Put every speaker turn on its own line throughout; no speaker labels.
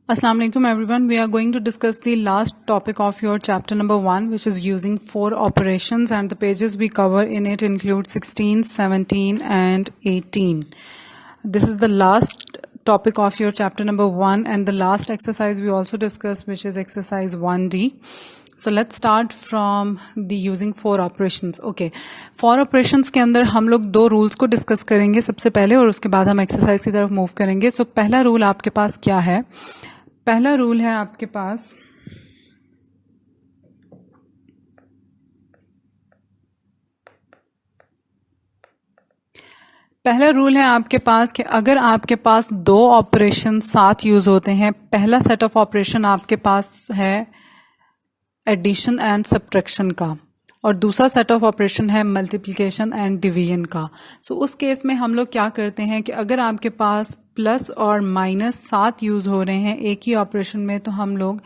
Assalamu alaikum everyone. We are going to discuss the last topic of your chapter number 1, which is using 4 operations, and the pages we cover in it include 16, 17 and 18. This is the last topic of your chapter number 1 and the last exercise we also discussed, which is exercise 1D. So let's start from the using 4 operations. Okay, 4 operations के अंदर हम लोग 2 rules को discuss करेंगे सबसे पहले और उसके बाद हम एक्सरसाइज की तरफ मूव करेंगे. So पहला रूल आपके पास क्या है? पहला रूल है आपके पास कि अगर आपके पास 2 ऑपरेशन साथ यूज होते हैं, पहला सेट ऑफ ऑपरेशन आपके पास है एडिशन एंड सब्ट्रैक्शन का और दूसरा सेट ऑफ ऑपरेशन है मल्टीप्लिकेशन एंड डिवीजन का. सो उस केस में हम लोग क्या करते हैं कि अगर आपके पास प्लस और माइनस साथ यूज हो रहे हैं एक ही ऑपरेशन में, तो हम लोग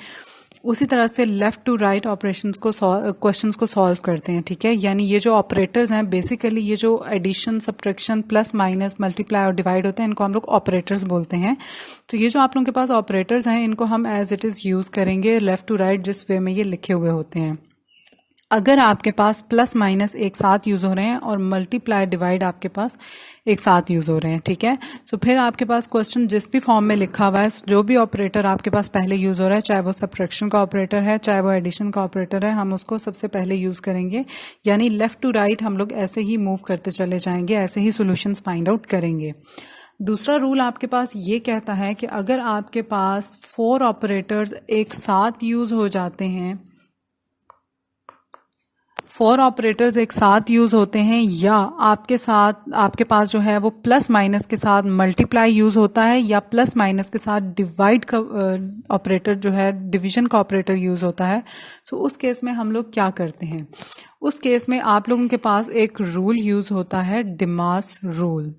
उसी तरह से लेफ्ट टू राइट ऑपरेशंस को क्वेश्चंस को सॉल्व करते हैं. ठीक है, यानी ये जो ऑपरेटर्स हैं, बेसिकली ये जो addition, subtraction, plus minus, multiply और डिवाइड होते हैं, इनको हम लोग ऑपरेटर्स बोलते हैं. तो ये जो आप लोगों के पास ऑपरेटर्स हैं, इनको हम एज इट इज यूज करेंगे लेफ्ट टू राइट जिस वे में ये लिखे हुए होते हैं. अगर आपके पास प्लस माइनस एक साथ यूज हो रहे हैं और मल्टीप्लाई डिवाइड आपके पास एक साथ यूज हो रहे हैं, ठीक है, तो फिर आपके पास क्वेश्चन जिस भी फॉर्म में लिखा हुआ है, जो भी ऑपरेटर आपके पास पहले यूज हो रहा है, चाहे वो सब्ट्रैक्शन का ऑपरेटर है, चाहे वो एडिशन का ऑपरेटर है, हम उसको सबसे पहले यूज करेंगे. यानी लेफ्ट टू राइट हम लोग ऐसे ही मूव करते चले जाएंगे, ऐसे ही सॉल्यूशंस फाइंड आउट करेंगे. दूसरा रूल आपके पास ये कहता है कि अगर आपके पास 4 ऑपरेटर्स एक साथ यूज हो जाते हैं, 4 ऑपरेटर्स एक साथ यूज होते हैं, या आपके पास जो है वो प्लस माइनस के साथ मल्टीप्लाई यूज होता है, या प्लस माइनस के साथ डिवाइड का ऑपरेटर जो है, डिवीजन का ऑपरेटर यूज होता है. सो उस केस में हम लोग क्या करते हैं? उस केस में आप लोगों के पास एक रूल यूज होता है, डिमास रूल.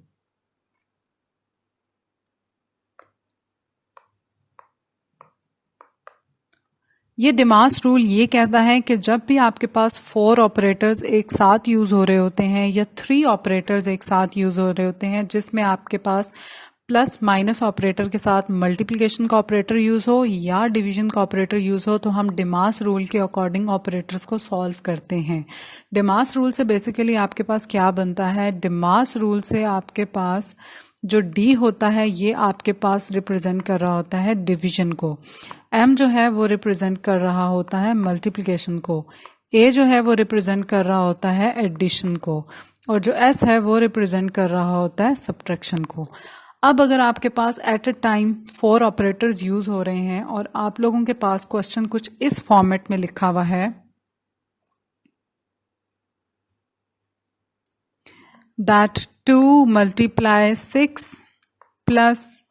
ये डिमास रूल ये कहता है कि जब भी आपके पास 4 ऑपरेटर्स एक साथ यूज हो रहे होते हैं या 3 ऑपरेटर्स एक साथ यूज हो रहे होते हैं, जिसमें आपके पास प्लस माइनस ऑपरेटर के साथ मल्टीप्लिकेशन का ऑपरेटर यूज हो या डिवीजन का ऑपरेटर यूज हो, तो हम डिमास रूल के अकॉर्डिंग ऑपरेटर्स को सॉल्व करते हैं. डिमास रूल से बेसिकली आपके पास क्या बनता है? डिमास रूल से आपके पास जो डी होता है ये आपके पास रिप्रेजेंट कर रहा होता है डिवीजन को, एम जो है वो रिप्रेजेंट कर रहा होता है मल्टीप्लिकेशन को, ए जो है वो रिप्रेजेंट कर रहा होता है एडिशन को, और जो एस है वो रिप्रेजेंट कर रहा होता है सब्ट्रैक्शन को. अब अगर आपके पास at a time 4 operators use हो रहे हैं और आप लोगों के पास क्वेश्चन कुछ इस फॉर्मेट में लिखा हुआ है, that 2 multiply 6 plus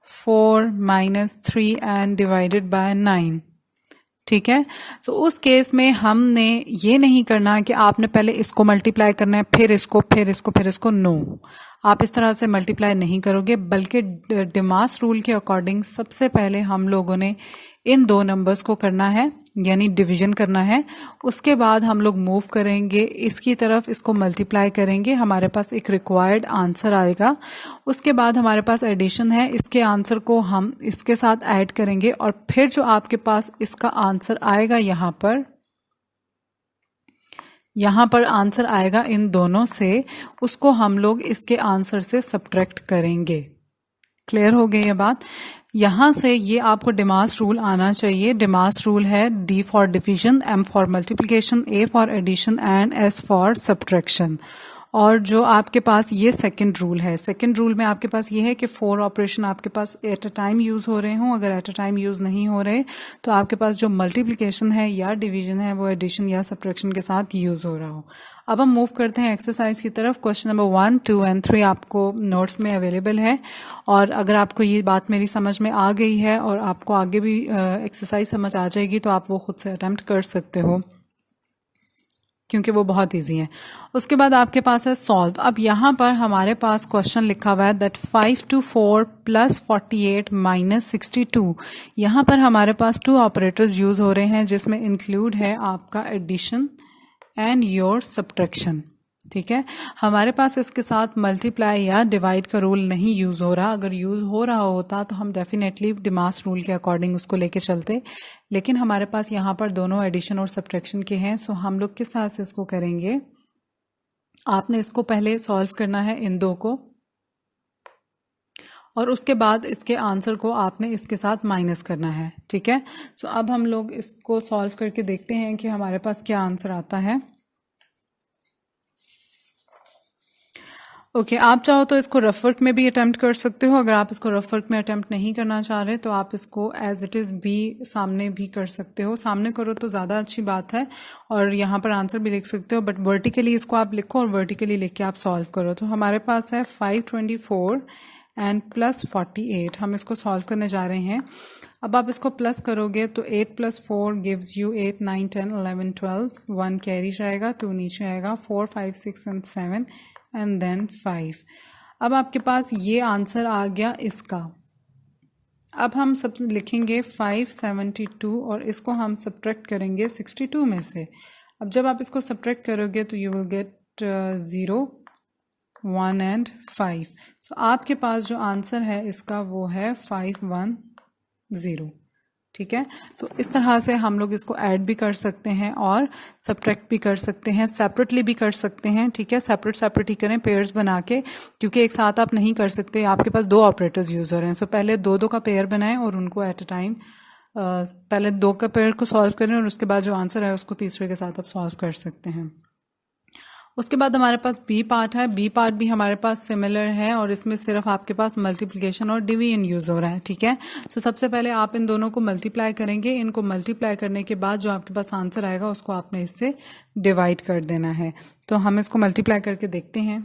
4 minus 3 and divided by 9. ठीक है, सो उस केस में हमने ये नहीं करना कि आपने पहले इसको मल्टीप्लाई करना है, फिर इसको, फिर इसको, फिर इसको. नो, आप इस तरह से मल्टीप्लाई नहीं करोगे, बल्कि डिमास रूल के अकॉर्डिंग सबसे पहले हम लोगों ने इन 2 नंबर्स को करना है, यानी डिवीजन करना है. उसके बाद हम लोग मूव करेंगे इसकी तरफ, इसको मल्टीप्लाई करेंगे, हमारे पास एक रिक्वायर्ड आंसर आएगा. उसके बाद हमारे पास एडिशन है, इसके आंसर को हम इसके साथ ऐड करेंगे, और फिर जो आपके पास इसका आंसर आएगा यहाँ पर आंसर आएगा इन दोनों से, उसको हम लोग इसके आंसर से सब्ट्रैक्ट करेंगे. क्लियर हो गई ये बात? यहां से ये आपको डिमास रूल आना चाहिए. डिमास रूल है D for division, M for multiplication, A for addition and S for subtraction. और जो आपके पास ये सेकंड रूल है, सेकंड रूल में आपके पास ये है कि 4 ऑपरेशन आपके पास एट अ टाइम यूज हो रहे हों. अगर एट अ टाइम यूज नहीं हो रहे तो आपके पास जो मल्टीप्लिकेशन है या डिवीजन है वो एडिशन या सब्ट्रैक्शन के साथ यूज हो रहा हो. अब हम मूव करते हैं एक्सरसाइज की तरफ. क्वेश्चन नंबर 1, 2 एंड 3 आपको नोट्स में अवेलेबल है, और अगर आपको ये बात मेरी समझ में आ गई है और आपको आगे भी एक्सरसाइज समझ आ जाएगी तो आप वो खुद से अटेम्प्ट कर सकते हो, क्योंकि वो बहुत इजी है. उसके बाद आपके पास है सॉल्व. अब यहाँ पर हमारे पास क्वेश्चन लिखा हुआ है दैट 5 to 4 plus 48 minus 62. यहाँ पर हमारे पास 2 ऑपरेटर्स यूज हो रहे हैं, जिसमें इंक्लूड है आपका एडिशन एंड योर सब्ट्रैक्शन. ठीक है। हमारे पास इसके साथ मल्टीप्लाई या डिवाइड का रूल नहीं यूज़ हो रहा। अगर यूज़ हो रहा होता तो हम डेफिनेटली डिमास रूल के अकॉर्डिंग उसको लेके चलते, लेकिन हमारे पास यहाँ पर दोनों एडिशन और सब्ट्रैक्शन के हैं। सो हम लोग किस तरह से इसको करेंगे, आपने इसको पहले सॉल्व करना है इन दो को, और उसके बाद इसके आंसर को आपने इसके साथ माइनस करना है। ठीक है। सो अब हम लोग इसको सॉल्व करके देखते हैं कि हमारे पास क्या आंसर आता है। ओके, आप चाहो तो इसको रफ वर्क में भी अटेम्प्ट कर सकते हो। अगर आप इसको रफ वर्क में अटेम्प्ट नहीं करना चाह रहे तो आप इसको एज इट इज़ भी सामने भी कर सकते हो। सामने करो तो ज़्यादा अच्छी बात है, और यहाँ पर आंसर भी लिख सकते हो, बट वर्टिकली इसको आप लिखो और वर्टिकली लिख के आप सॉल्व करो। तो हमारे पास है 524 एंड प्लस 48। हम इसको सॉल्व करने जा रहे हैं। अब आप इसको प्लस करोगे तो 8 + 4 गिव्स यू 8, 9, 10, 11, 12, 1 कैरी जाएगा, 2 नीचे आएगा, 4, 5, 6 एंड 7 एंड देन 5। अब आपके पास ये आंसर आ गया इसका। अब हम सब लिखेंगे 572 और इसको हम सब्ट्रैक्ट करेंगे 62 में से। अब जब आप इसको सब्ट्रैक्ट करोगे तो यू विल गेट 0, 1 एंड 5। सो आपके पास जो आंसर है इसका वो है 510। ठीक है। सो इस तरह से हम लोग इसको ऐड भी कर सकते हैं और सब्ट्रैक्ट भी कर सकते हैं, सेपरेटली भी कर सकते हैं। ठीक है, सेपरेट सेपरेट ही करें पेयर्स बना के, क्योंकि एक साथ आप नहीं कर सकते। आपके पास दो ऑपरेटर्स यूज हो रहे हैं। सो पहले दो दो का पेयर बनाएं और उनको एट अ टाइम पहले दो का पेयर को सॉल्व करें और उसके बाद जो आंसर है उसको तीसरे के साथ आप सॉल्व कर सकते हैं। उसके बाद हमारे पास बी पार्ट है। बी पार्ट भी हमारे पास सिमिलर है और इसमें सिर्फ आपके पास मल्टीप्लिकेशन और डिवीजन यूज हो रहा है। ठीक है। सो सबसे पहले आप इन दोनों को मल्टीप्लाई करेंगे। इनको मल्टीप्लाई करने के बाद जो आपके पास आंसर आएगा उसको आपने इससे डिवाइड कर देना है। तो हम इसको मल्टीप्लाई करके देखते हैं।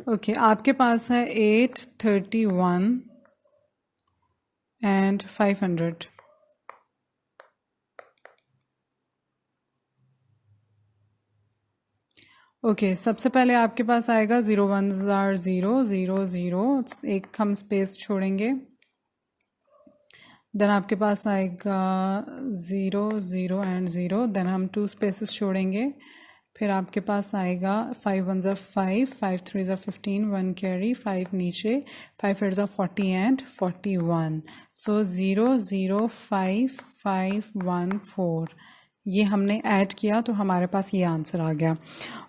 ओके, आपके पास है 831 एंड 500। ओके, सबसे पहले आपके पास आएगा 0 1s are 0 0 0, एक हम स्पेस छोड़ेंगे। देन आपके पास आएगा 0 0 एंड 0, देन हम 2 स्पेसेस छोड़ेंगे। फिर आपके पास आएगा 5 1s are 5, 5 3s are 15, 1 carry, 5 नीचे, 5 8s are 40 एंड 41। सो 0 0 5 5 1 4 ये हमने ऐड किया तो हमारे पास ये आंसर आ गया।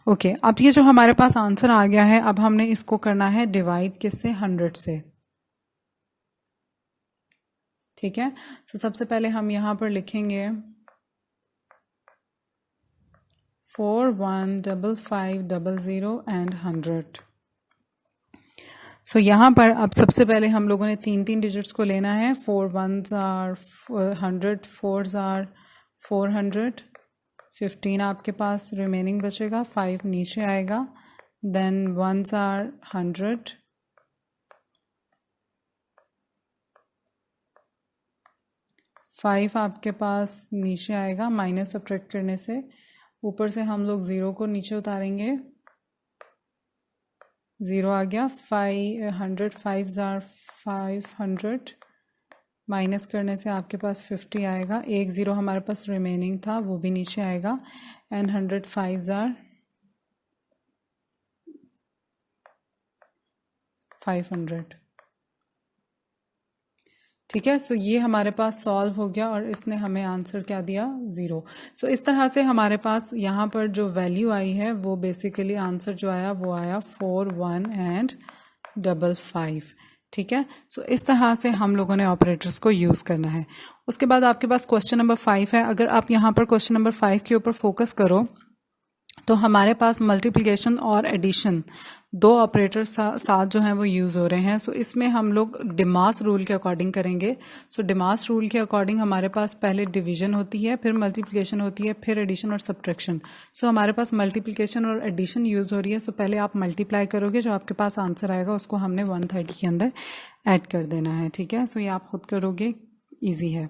ओके, अब ये जो हमारे पास आंसर आ गया है, अब हमने इसको करना है डिवाइड किससे, 100 से। ठीक है। सो सबसे पहले हम यहाँ पर लिखेंगे 4 1 5 5 0 0 एंड 100। सो यहाँ पर अब सबसे पहले हम लोगों ने 3 डिजिट्स को लेना है। 4 1s are 100, 4s are 400, 15 आपके पास रिमेनिंग बचेगा, 5 नीचे आएगा, देन 1s are 100, 5 आपके पास नीचे आएगा, माइनस सब्ट्रैक्ट करने से ऊपर से हम लोग 0 को नीचे उतारेंगे, 0 आ गया, 500, 5s are 500, माइनस करने से आपके पास 50 आएगा, 1 0 हमारे पास रिमेनिंग था वो भी नीचे आएगा, एंड 100 5s are 500। ठीक है। सो ये हमारे पास सॉल्व हो गया और इसने हमें आंसर क्या दिया, 0। सो इस तरह से हमारे पास यहाँ पर जो वैल्यू आई है वो बेसिकली आंसर जो आया वो आया 4 1 एंड 5 ठीक है। सो इस तरह से हम लोगों ने ऑपरेटर्स को यूज़ करना है। उसके बाद आपके पास क्वेश्चन नंबर 5 है। अगर आप यहाँ पर क्वेश्चन नंबर 5 के ऊपर फोकस करो तो हमारे पास मल्टीप्लिकेशन और एडिशन दो ऑपरेटर साथ जो हैं वो यूज़ हो रहे हैं। सो इसमें हम लोग डिमास रूल के अकॉर्डिंग करेंगे। सो डिमास रूल के अकॉर्डिंग हमारे पास पहले डिवीजन होती है, फिर मल्टीप्लिकेशन होती है, फिर एडिशन और सब्ट्रैक्शन। सो हमारे पास मल्टीप्लिकेशन और एडिशन यूज़ हो रही है। सो पहले आप मल्टीप्लाई करोगे, जो आपके पास आंसर आएगा उसको हमने 130 के अंदर ऐड कर देना है। ठीक है। सो ये आप खुद करोगे, ईजी है।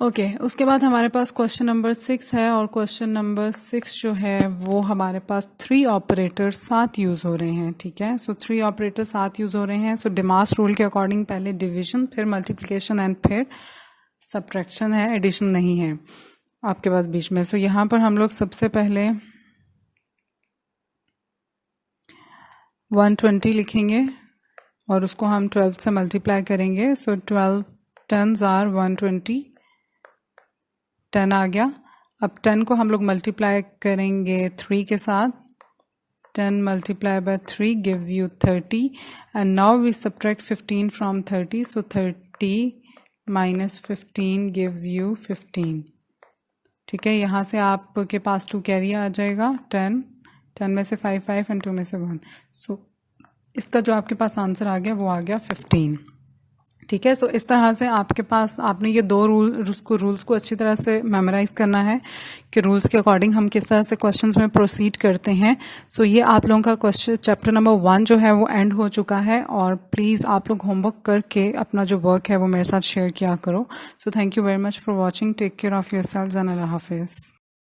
ओके, उसके बाद हमारे पास क्वेश्चन नंबर 6 है और क्वेश्चन नंबर 6 जो है वो हमारे पास 3 ऑपरेटर साथ यूज़ हो रहे हैं। ठीक है। सो 3 ऑपरेटर साथ यूज़ हो रहे हैं। सो डिमास रूल के अकॉर्डिंग पहले डिवीजन, फिर मल्टीप्लिकेशन एंड फिर सब्ट्रैक्शन है, एडिशन नहीं है। आपके पास बीच में। सो यहाँ पर हम लोग सबसे पहले 120 लिखेंगे और उसको हम 12 से मल्टीप्लाई करेंगे। सो 12 10s आर 120, 10 आ गया। अब 10 को हम लोग मल्टीप्लाई करेंगे 3 के साथ। 10 multiplied by 3 gives you 30, and now we subtract 15 from 30, so 30 minus 15 gives you 15। ठीक है, यहाँ से आपके पास 2 कैरी आ जाएगा। 10 में से 5 5 एंड 2 में से 1, सो इसका जो आपके पास आंसर आ गया वो आ गया 15। ठीक है, सो इस तरह से आपके पास आपने ये दो रूल्स को अच्छी तरह से मेमोराइज करना है कि रूल्स के अकॉर्डिंग हम किस तरह से क्वेश्चंस में प्रोसीड करते हैं। सो ये आप लोगों का क्वेश्चन चैप्टर नंबर 1 जो है वो एंड हो चुका है, और प्लीज़ आप लोग होमवर्क करके अपना जो वर्क है वो मेरे साथ शेयर किया करो। So thank you very much for watching, take care of yourselves and Allah हाफिज़।